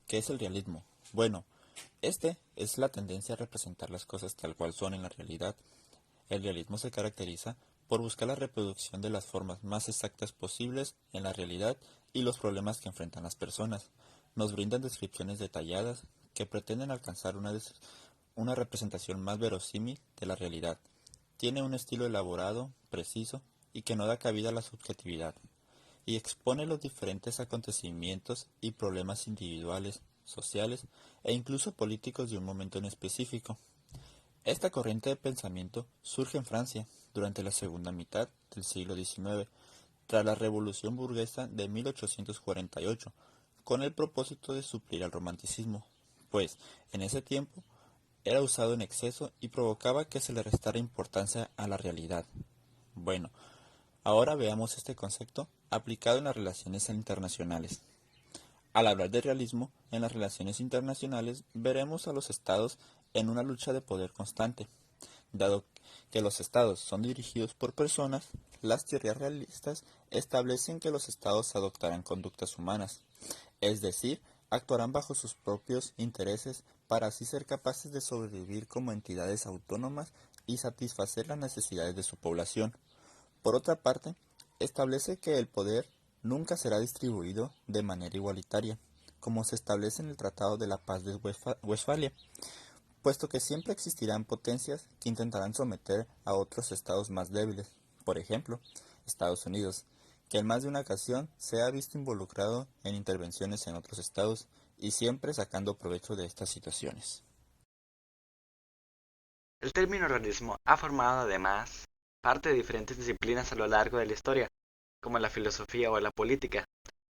¿Qué es el realismo? Bueno, este es la tendencia a representar las cosas tal cual son en la realidad. El realismo se caracteriza por buscar la reproducción de las formas más exactas posibles en la realidad y los problemas que enfrentan las personas. Nos brindan descripciones detalladas que pretenden alcanzar una representación más verosímil de la realidad. Tiene un estilo elaborado, preciso y que no da cabida a la subjetividad, y expone los diferentes acontecimientos y problemas individuales, sociales e incluso políticos de un momento en específico. Esta corriente de pensamiento surge en Francia durante la segunda mitad del siglo XIX, tras la Revolución Burguesa de 1848, con el propósito de suplir al romanticismo, pues en ese tiempo era usado en exceso y provocaba que se le restara importancia a la realidad. Bueno, ahora veamos este concepto aplicado en las relaciones internacionales. Al hablar de realismo en las relaciones internacionales, veremos a los estados en una lucha de poder constante. Dado que los estados son dirigidos por personas, las teorías realistas establecen que los estados adoptarán conductas humanas, es decir, actuarán bajo sus propios intereses para así ser capaces de sobrevivir como entidades autónomas y satisfacer las necesidades de su población. Por otra parte, establece que el poder nunca será distribuido de manera igualitaria, como se establece en el Tratado de la Paz de Westfalia, puesto que siempre existirán potencias que intentarán someter a otros estados más débiles, por ejemplo, Estados Unidos, que en más de una ocasión se ha visto involucrado en intervenciones en otros estados y siempre sacando provecho de estas situaciones. El término realismo ha formado además parte de diferentes disciplinas a lo largo de la historia, como la filosofía o la política,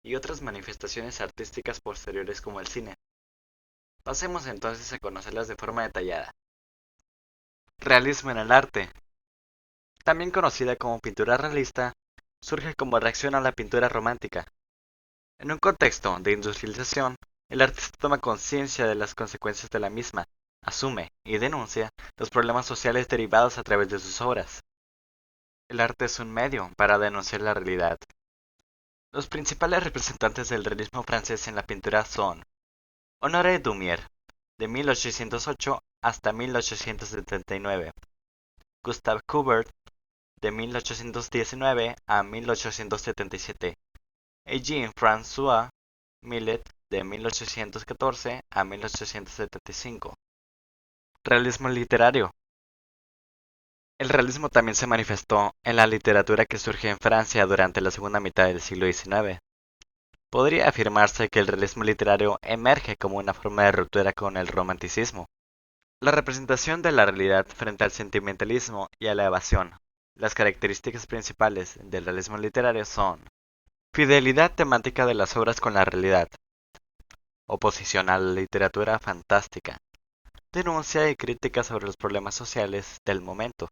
y otras manifestaciones artísticas posteriores como el cine. Pasemos entonces a conocerlas de forma detallada. Realismo en el arte, también conocida como pintura realista, surge como reacción a la pintura romántica. En un contexto de industrialización, el artista toma conciencia de las consecuencias de la misma, asume y denuncia los problemas sociales derivados a través de sus obras. El arte es un medio para denunciar la realidad. Los principales representantes del realismo francés en la pintura son Honoré Daumier, de 1808 hasta 1879, Gustave Courbet, de 1819 a 1877, y Jean-François Millet, de 1814 a 1875. Realismo literario. El realismo también se manifestó en la literatura que surgió en Francia durante la segunda mitad del siglo XIX. Podría afirmarse que el realismo literario emerge como una forma de ruptura con el romanticismo. La representación de la realidad frente al sentimentalismo y a la evasión. Las características principales del realismo literario son fidelidad temática de las obras con la realidad, oposición a la literatura fantástica, denuncia y crítica sobre los problemas sociales del momento.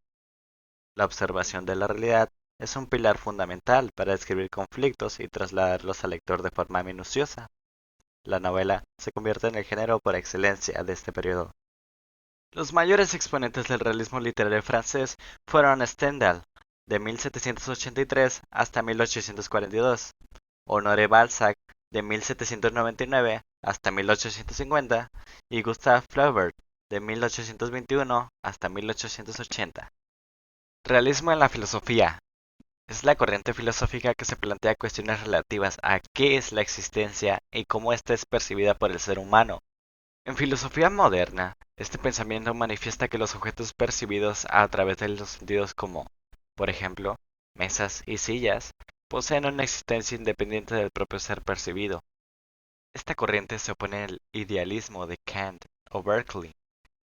La observación de la realidad es un pilar fundamental para describir conflictos y trasladarlos al lector de forma minuciosa. La novela se convierte en el género por excelencia de este periodo. Los mayores exponentes del realismo literario francés fueron Stendhal, de 1783 hasta 1842, Honoré Balzac, de 1799 hasta 1850, y Gustave Flaubert, de 1821 hasta 1880. Realismo en la filosofía. Es la corriente filosófica que se plantea cuestiones relativas a qué es la existencia y cómo ésta es percibida por el ser humano. En filosofía moderna, este pensamiento manifiesta que los objetos percibidos a través de los sentidos como, por ejemplo, mesas y sillas, poseen una existencia independiente del propio ser percibido. Esta corriente se opone al idealismo de Kant o Berkeley.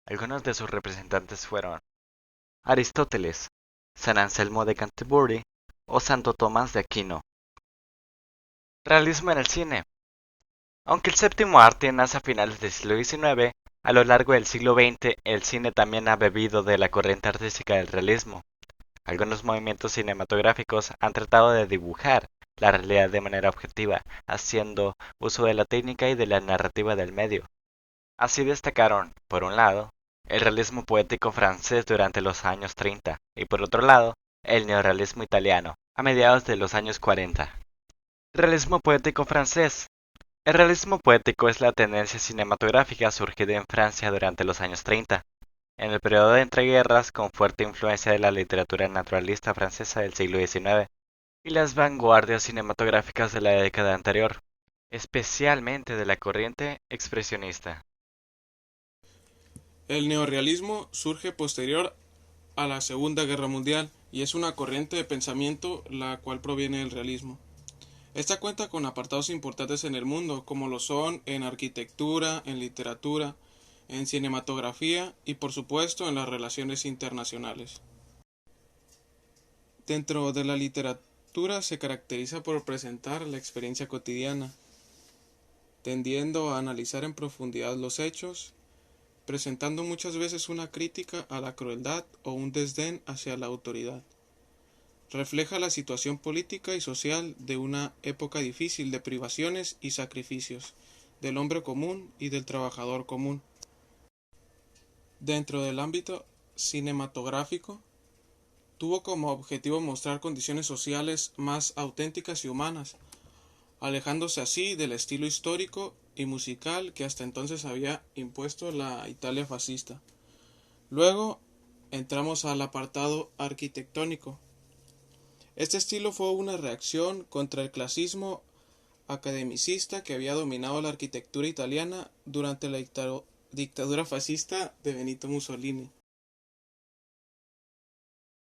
Algunos de sus representantes fueron Aristóteles, San Anselmo de Canterbury o Santo Tomás de Aquino. Realismo en el cine. Aunque el séptimo arte nace a finales del siglo XIX, a lo largo del siglo XX el cine también ha bebido de la corriente artística del realismo. Algunos movimientos cinematográficos han tratado de dibujar la realidad de manera objetiva, haciendo uso de la técnica y de la narrativa del medio. Así destacaron, por un lado, el realismo poético francés durante los años 30 y por otro lado, el neorrealismo italiano, a mediados de los años 40. Realismo poético francés. El realismo poético es la tendencia cinematográfica surgida en Francia durante los años 30, en el periodo de entreguerras, con fuerte influencia de la literatura naturalista francesa del siglo XIX y las vanguardias cinematográficas de la década anterior, especialmente de la corriente expresionista. El neorrealismo surge posterior a la Segunda Guerra Mundial y es una corriente de pensamiento la cual proviene del realismo. Esta cuenta con apartados importantes en el mundo, como lo son en arquitectura, en literatura, en cinematografía y por supuesto en las relaciones internacionales. Dentro de la literatura se caracteriza por presentar la experiencia cotidiana, tendiendo a analizar en profundidad los hechos, presentando muchas veces una crítica a la crueldad o un desdén hacia la autoridad. Refleja la situación política y social de una época difícil de privaciones y sacrificios, del hombre común y del trabajador común. Dentro del ámbito cinematográfico, tuvo como objetivo mostrar condiciones sociales más auténticas y humanas, alejándose así del estilo histórico y musical que hasta entonces había impuesto la Italia fascista. Luego entramos al apartado arquitectónico. Este estilo fue una reacción contra el clasismo academicista que había dominado la arquitectura italiana durante la dictadura fascista de Benito Mussolini.